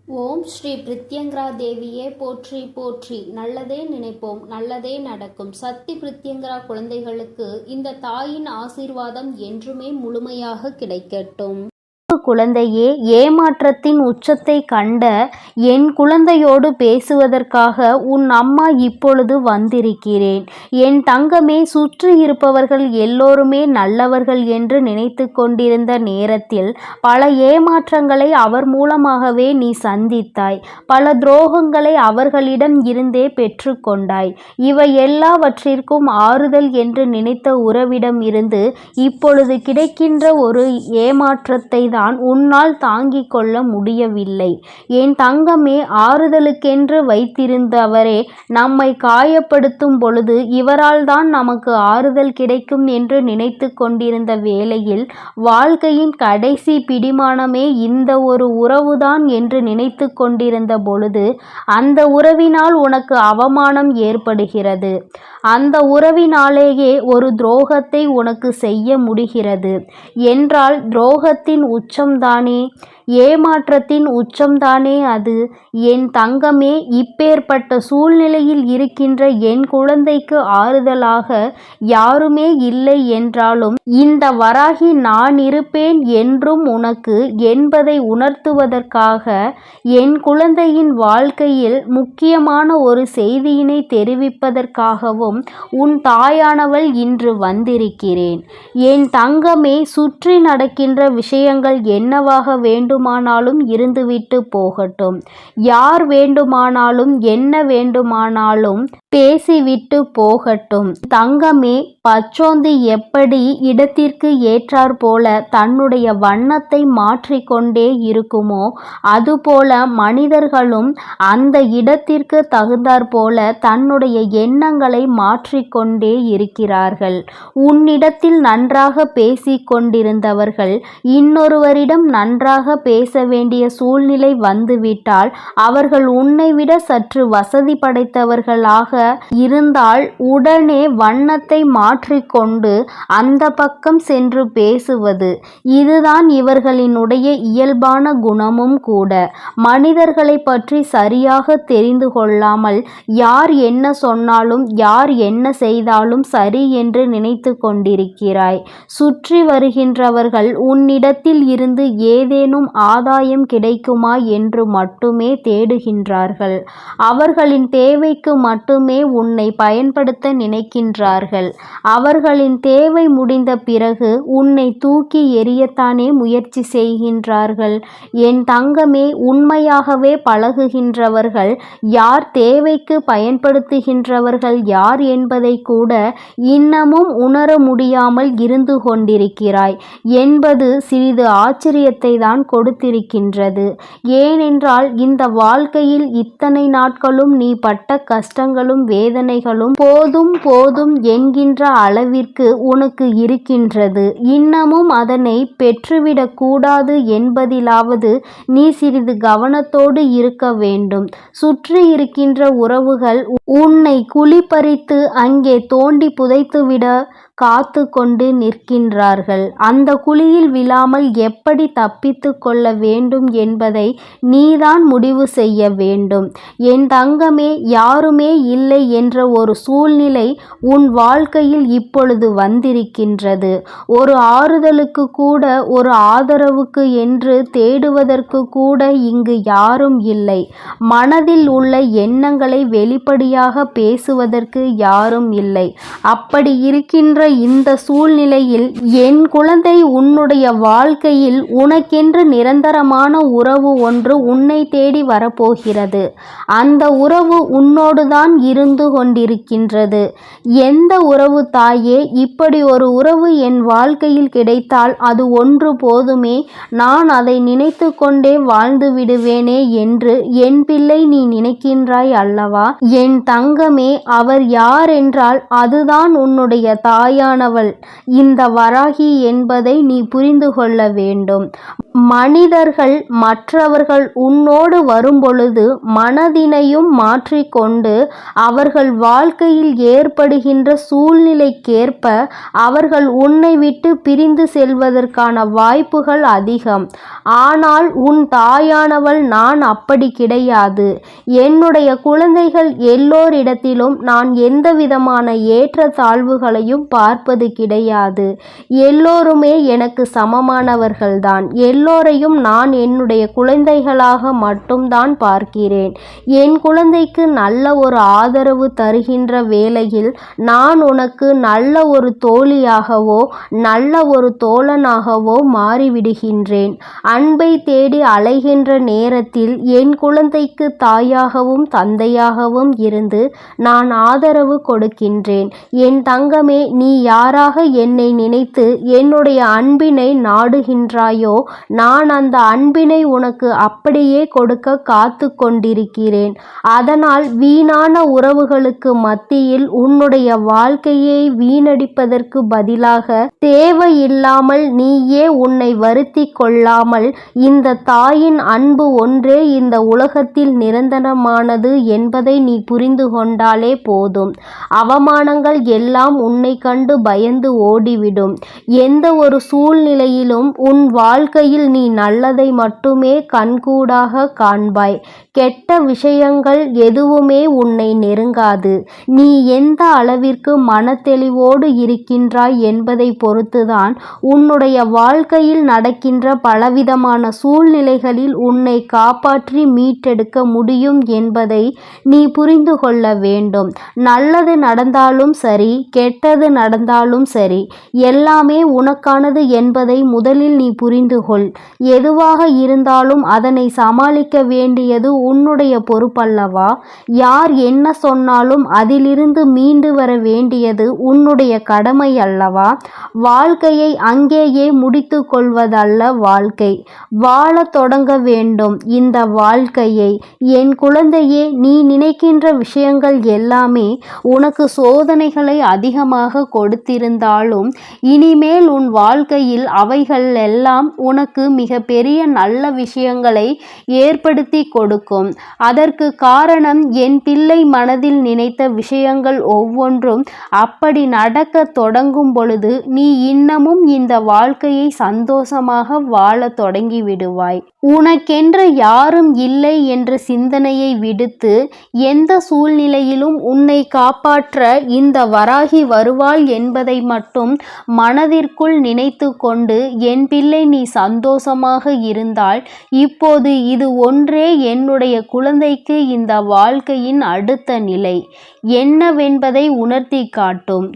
ஓம் ஸ்ரீ பிரித்யங்கரா தேவியே போற்றி போற்றி. நல்லதே நினைப்போம், நல்லதே நடக்கும். சக்தி பிரித்யங்கரா குழந்தைகளுக்கு இந்த தாயின் ஆசீர்வாதம் என்றுமே முழுமையாக கிடைக்கட்டும். குழந்தையே, ஏமாற்றத்தின் உச்சத்தை கண்ட என் குழந்தையோடு பேசுவதற்காக உன் அம்மா இப்பொழுது வந்திருக்கிறேன். என் தங்கமே, சுற்றி இருப்பவர்கள் எல்லோருமே நல்லவர்கள் என்று நினைத்து கொண்டிருந்த நேரத்தில் பல ஏமாற்றங்களை அவர் மூலமாகவே நீ சந்தித்தாய். பல துரோகங்களை அவர்களிடம் இருந்தே பெற்று கொண்டாய். இவை எல்லாவற்றிற்கும் ஆறுதல் என்று நினைத்த உறவிடம் இருந்து இப்பொழுது கிடைக்கின்ற ஒரு ஏமாற்றத்தை தான் உன்னால் தாங்கிக் கொள்ள முடியவில்லை. என் தங்கமே, ஆறுதலுக்கென்று வைத்திருந்தவரே நம்மை காயப்படுத்தும் பொழுது இவரால் தான் நமக்கு ஆறுதல் கிடைக்கும் என்று நினைத்து கொண்டிருந்த வேளையில் வாழ்க்கையின் கடைசி பிடிமானமே இந்த ஒரு உறவுதான் என்று நினைத்து கொண்டிருந்த பொழுது அந்த உறவினால் உனக்கு அவமானம் ஏற்படுகிறது. அந்த உறவினாலேயே ஒரு துரோகத்தை உனக்கு செய்ய முடிகிறது என்றால் துரோகத்தின் உச்சம்தானே, ஏமாற்றத்தின் உச்சம்தானே அது. என் தங்கமே, இப்பேற்பட்ட சூழ்நிலையில் இருக்கின்ற என் குழந்தைக்கு ஆறுதலாக யாருமே இல்லை என்றாலும் இந்த வராகி நான் இருப்பேன் என்றும் உனக்கு என்பதை உணர்த்துவதற்காக என் குழந்தையின் வாழ்க்கையில் முக்கியமான ஒரு செய்தியினை தெரிவிப்பதற்காகவும் உன் தாயானவள் இன்று வந்திருக்கிறேன். என் தங்கமே, சுற்றி நடக்கின்ற விஷயங்கள் என்னவாக வேண்டுமானாலும் இருந்துவிட்டு போகட்டும். யார் வேண்டுமானாலும் என்ன வேண்டுமானாலும் பேசிவிட்டு போகட்டும். தங்கமே, பச்சோந்தி எப்படி இடத்திற்கு ஏற்றாற் போல தன்னுடைய வண்ணத்தை மாற்றிக்கொண்டே இருக்குமோ அதுபோல மனிதர்களும் அந்த இடத்திற்கு தகுந்தாற் போல தன்னுடைய எண்ணங்களை மாற்றிக்கொண்டே இருக்கிறார்கள். உன்னிடத்தில் நன்றாக பேசிக் கொண்டிருந்தவர்கள் இன்னொருவரிடம் நன்றாக பேச வேண்டிய சூழ்நிலை வந்துவிட்டால் அவர்கள் உன்னை விட சற்று வசதி படைத்தவர்களாக இருந்தால் உடனே வண்ணத்தை மாற்றிக்கொண்டு அந்த பக்கம் சென்று பேசுவது, இதுதான் இவர்களினுடைய இயல்பான குணமும் கூட. மனிதர்களை பற்றி சரியாக தெரிந்து கொள்ளாமல் யார் என்ன சொன்னாலும் யார் என்ன செய்தாலும் சரி என்று நினைத்து கொண்டிருக்கிறாய். சுற்றி வருகின்றவர்கள் உன்னிடத்தில் இருந்து ஏதேனும் ஆதாயம் கிடைக்குமா என்று மட்டுமே தேடுகின்றார்கள். அவர்களின் தேவைக்கு மட்டுமே உன்னை பயன்படுத்த நினைக்கின்றார்கள். அவர்களின் தேவை முடிந்த பிறகு உன்னை தூக்கி எறியத்தானே முயற்சி செய்கின்றார்கள். என் தங்கமே, உண்மையாகவே பழகுகின்றவர்கள் யார், தேவைக்கு பயன்படுத்துகின்றவர்கள் யார் என்பதை கூட இன்னமும் உணர முடியாமல் இருந்து கொண்டிருக்கிறாய் என்பது சிறிது ஆச்சரியத்தை தான் கொடுத்திருக்கின்றது. ஏனென்றால் இந்த வாழ்க்கையில் இத்தனை நாட்களும் நீ பட்ட கஷ்டங்களும் வேதனைகளும் போதும் போதும் என்கின்ற அளவிற்கு உனக்கு இருக்கின்றது. இன்னமும் அதனை பெற்றுவிடக் கூடாது என்பதிலாவது நீ சிறிது கவனத்தோடு இருக்க வேண்டும். சுற்றி இருக்கின்ற உறவுகள் உன்னை குழிபறித்து அங்கே தோண்டி புதைத்துவிட காத்து கொண்டு நிற்கின்றார்கள். அந்த குழியில் விழாமல் எப்படி தப்பித்து கொள்ள வேண்டும் என்பதை நீதான் முடிவு செய்ய வேண்டும். என் தங்கமே, யாருமே இல்லை என்ற ஒரு சூழ்நிலை உன் வாழ்க்கையில் இப்பொழுது வந்திருக்கின்றது. ஒரு ஆறுதலுக்கு கூட, ஒரு ஆதரவுக்கு என்று தேடுவதற்கு கூட இங்கு யாரும் இல்லை. மனதில் உள்ள எண்ணங்களை வெளிப்படையாக பேசுவதற்கு யாரும் இல்லை. அப்படி இருக்கின்ற இந்த சூழ்நிலையில் என் குழந்தை, உன்னுடைய வாழ்க்கையில் உனக்கென்று நிரந்தரமான உறவு ஒன்று உன்னை தேடி வரப்போகிறது. அந்த உறவு உன்னோடுதான் இருந்து கொண்டிருக்கின்றது. எந்த உறவு தாயே? இப்படி ஒரு உறவு என் வாழ்க்கையில் கிடைத்தால் அது ஒன்று போதுமே, நான் அதை நினைத்து கொண்டே வாழ்ந்து விடுவேனே என்று என் பிள்ளை நீ நினைக்கின்றாய் அல்லவா? என் தங்கமே, அவர் யார் என்றால் அதுதான் உன்னுடைய தாயானவள், இந்த வராகி என்பதை நீ புரிந்து கொள்ள வேண்டும். மனிதர்கள் மற்றவர்கள் உன்னோடு வரும்பொழுது மனதினையும் மாற்றிக்கொண்டு அவர்கள் வாழ்க்கையில் ஏற்படுகின்ற சூழ்நிலைக்கேற்ப அவர்கள் உன்னை விட்டு பிரிந்து செல்வதற்கான வாய்ப்புகள் அதிகம். ஆனால் உன் தாயானவள் நான் அப்படி கிடையாது. என்னுடைய குழந்தைகள் எல்லோரிடத்திலும் நான் எந்த விதமான ஏற்றத்தாழ்வுகளையும் பார்ப்பது கிடையாது. எல்லோருமே எனக்கு சமமானவர்கள்தான். எல்லோரையும் நான் என்னுடைய குழந்தைகளாக மட்டும்தான் பார்க்கிறேன். என் குழந்தைக்கு நல்ல ஒரு ஆதரவு தருகின்ற வேளையில் நான் உனக்கு நல்ல ஒரு தோழியாகவோ நல்ல ஒரு தோழனாகவோ மாறிவிடுகின்றேன். அன்பை தேடி அலைகின்ற நேரத்தில் என் குழந்தைக்கு தாயாகவும் தந்தையாகவும் இருந்து நான் ஆதரவு கொடுக்கின்றேன். என் தங்கமே, நீ யாராக என்னை நினைத்து என்னுடைய அன்பினை நாடுகின்றாயோ நான் அந்த அன்பினை உனக்கு அப்படியே கொடுக்க காத்து கொண்டிருக்கிறேன். அதனால் வீணான உறவுகளுக்கு மத்தியில் உன்னுடைய வாழ்க்கையை வீணடிப்பதற்கு பதிலாக தேவையில்லாமல் நீயே உன்னை வருத்தி கொள்ளாமல் இந்த தாயின் அன்பு ஒன்றே இந்த உலகத்தில் நிரந்தரமானது என்பதை நீ புரிந்து கொண்டாலே போதும். அவமானங்கள் எல்லாம் உன்னை கண்டு பயந்து ஓடிவிடும். எந்த ஒரு சூழ்நிலையிலும் உன் வாழ்க்கையில் நீ நல்லதை மட்டுமே கண்கூடாக காண்பாய். கெட்ட விஷயங்கள் எதுவுமே உன்னை நெருங்காது. நீ எந்த அளவிற்கு மனத்தெளிவோடு இருக்கின்றாய் என்பதை பொறுத்துதான் உன்னுடைய வாழ்க்கையில் நடக்கின்ற பலவிதமான சூழ்நிலைகளில் உன்னை காப்பாற்றி மீட்டெடுக்க முடியும் என்பதை நீ புரிந்து கொள்ள வேண்டும். நல்லது நடந்தாலும் சரி, கெட்டது நடந்தாலும் சரி, எல்லாமே உனக்கானது என்பதை முதலில் நீ புரிந்து கொள். எதுவாக இருந்தாலும் அதனை சமாளிக்க வேண்டியது உன்னுடைய பொறுப்பல்லவா? யார் என்ன சொன்னாலும் அதிலிருந்து மீண்டு வர வேண்டியது உன்னுடைய கடமை அல்லவா? வாழ்க்கையை அங்கேயே முடித்து கொள்வதல்ல வாழ்க்கை. வாழத் தொடங்க வேண்டும் இந்த வாழ்க்கையை. என் குழந்தையே, நீ நினைக்கின்ற விஷயங்கள் எல்லாமே உனக்கு சோதனைகளை அதிகமாக கொடுத்திருந்தாலும் இனிமேல் உன் வாழ்க்கையில் அவைகள் எல்லாம் உனக்கு மிக பெரிய நல்ல விஷயங்களை ஏற்படுத்தி கொடுக்கும். அதற்கு காரணம் என் பிள்ளை மனதில் நினைத்த விஷயங்கள் ஒவ்வொன்றும் அப்படி நடக்க தொடங்கும் பொழுது நீ இன்னமும் இந்த வாழ்க்கையை சந்தோஷமாக வாழ தொடங்கி விடுவாய். உனக்கென்று யாரும் இல்லை என்ற சிந்தனையை விடுத்து எந்த சூழ்நிலையிலும் உன்னை காப்பாற்ற இந்த வராகி வருவாள் என்பதை மட்டும் மனதிற்குள் நினைத்து கொண்டு என் பிள்ளை நீ சந்தோஷமாக இருந்தால் இப்போது இது ஒன்றே என்னுடைய குழந்தைக்கு இந்த வாழ்க்கையின் அடுத்த நிலை என்னவென்பதை உணர்த்தி காட்டும்.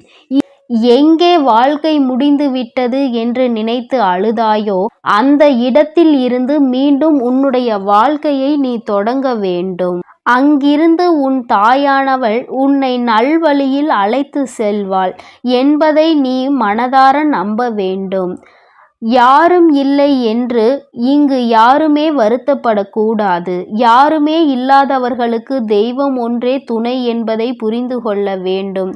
எங்கே வாழ்க்கை முடிந்து விட்டது என்று நினைத்து அழுதாயோ அந்த இடத்தில் இருந்து மீண்டும் உன்னுடைய வாழ்க்கையை நீ தொடங்க வேண்டும். அங்கிருந்து உன் தாயானவள் உன்னை நல்வழியில் அழைத்து செல்வாள் என்பதை நீ மனதார நம்ப வேண்டும். யாரும் இல்லை என்று இங்கு யாருமே வருத்தப்படக்கூடாது. யாருமே இல்லாதவர்களுக்கு தெய்வம் ஒன்றே துணை என்பதை புரிந்து கொள்ள வேண்டும்.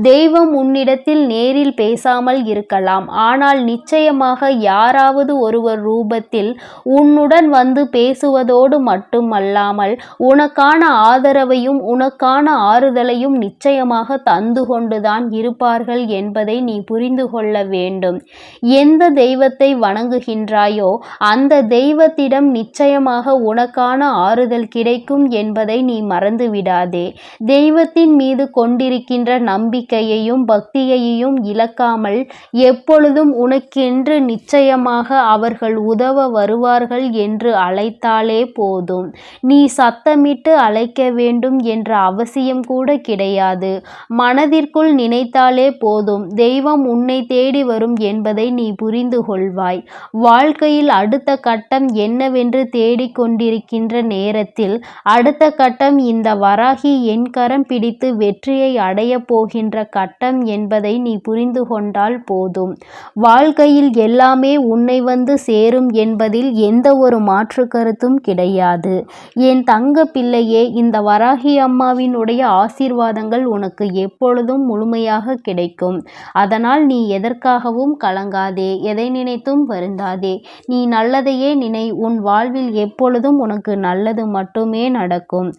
தெய்வம் உன்னிடத்தில் நேரில் பேசாமல் இருக்கலாம். ஆனால் நிச்சயமாக யாராவது ஒருவர் ரூபத்தில் உன்னுடன் வந்து பேசுவதோடு மட்டுமல்லாமல் உனக்கான ஆதரவையும் உனக்கான ஆறுதலையும் நிச்சயமாக தந்து கொண்டுதான் இருப்பார்கள் என்பதை நீ புரிந்து கொள்ள வேண்டும். எந்த தெய்வத்தை வணங்குகின்றாயோ அந்த தெய்வத்திடம் நிச்சயமாக உனக்கான ஆறுதல் கிடைக்கும் என்பதை நீ மறந்து விடாதே. தெய்வத்தின் மீது கொண்டிருக்கின்ற நம்பிக்கையையும் பக்தியையும் இழக்காமல் எப்பொழுதும் உனக்கென்று நிச்சயமாக அவர்கள் உதவ வருவார்கள் என்று அழைத்தாலே போதும். நீ சத்தமிட்டு அழைக்க வேண்டும் என்ற அவசியம் கூட கிடையாது. மனதிற்குள் நினைத்தாலே போதும், தெய்வம் உன்னை தேடி வரும் என்பதை நீ புரிந்து கொள்வாய். வாழ்க்கையில் அடுத்த கட்டம் என்னவென்று தேடிக்கொண்டிருக்கின்ற நேரத்தில் அடுத்த கட்டம் இந்த வராகி என் கரம் பிடித்து வெற்றியை அடைய போகின்ற கட்டம் என்பதை நீ புரிந்து கொண்டால் போதும். வாழ்க்கையில் எல்லாமே உன்னை வந்து சேரும் என்பதில் எந்த ஒரு மாற்று கருத்தும் கிடையாது. என் தங்க பிள்ளையே, இந்த வராகி அம்மாவினுடைய ஆசீர்வாதங்கள் உனக்கு எப்பொழுதும் முழுமையாக கிடைக்கும். அதனால் நீ எதற்காகவும் கலங்காதே. எதை நினைத்து நினைத்தும் வருந்தாதே. நீ நல்லதையே நினை. உன் வாழ்வில் எப்பொழுதும் உனக்கு நல்லது மட்டுமே நடக்கும்.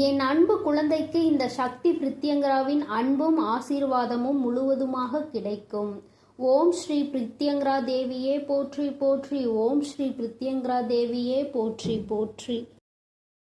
என் அன்பு குழந்தைக்கு இந்த சக்தி பிரித்யங்கராவின் அன்பும் ஆசீர்வாதமும் முழுவதுமாக கிடைக்கும். ஓம் ஸ்ரீ பிரித்யங்கரா தேவியே போற்றி போற்றி. ஓம் ஸ்ரீ பிரித்யங்கரா தேவியே போற்றி போற்றி.